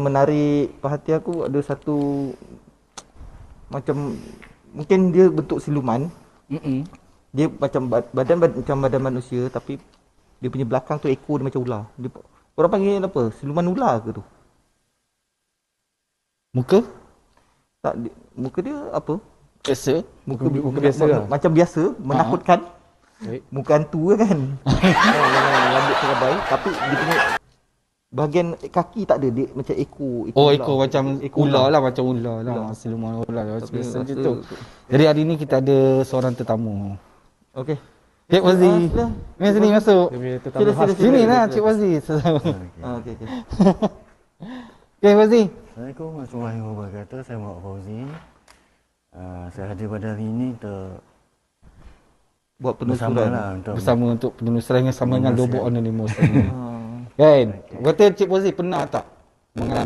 Menarik perhatian aku ada satu macam mungkin dia bentuk siluman. Dia macam macam badan manusia tapi dia punya belakang tu ekor dia macam ular. Orang panggil apa? Siluman ular ke tu? Muka? Tak, muka dia apa? Biasa? Muka biasa lah. macam biasa, menakutkan. Muka hantu kan. Rambut terabai tapi dia punya bahagian kaki tak ada, dia macam ekor Ekor macam ular lah, macam ular lah. Siluman ular lah. Biasa je tu. Jadi hari ni kita ada seorang tetamu. Okey. Cik Wazi. Mari sini masuk. Sini lah Cik Wazi. Okey. Cik Wazi. Assalamualaikum warahmatullahi wabarakatuh. Saya Muhammad Fauzi. Saya hadir pada hari ini untuk buat penelusuran bersama untuk penelusuran yang sama dengan Lobok Anonymous. Kan? Kata Cik Fauzi pernah tak mengalami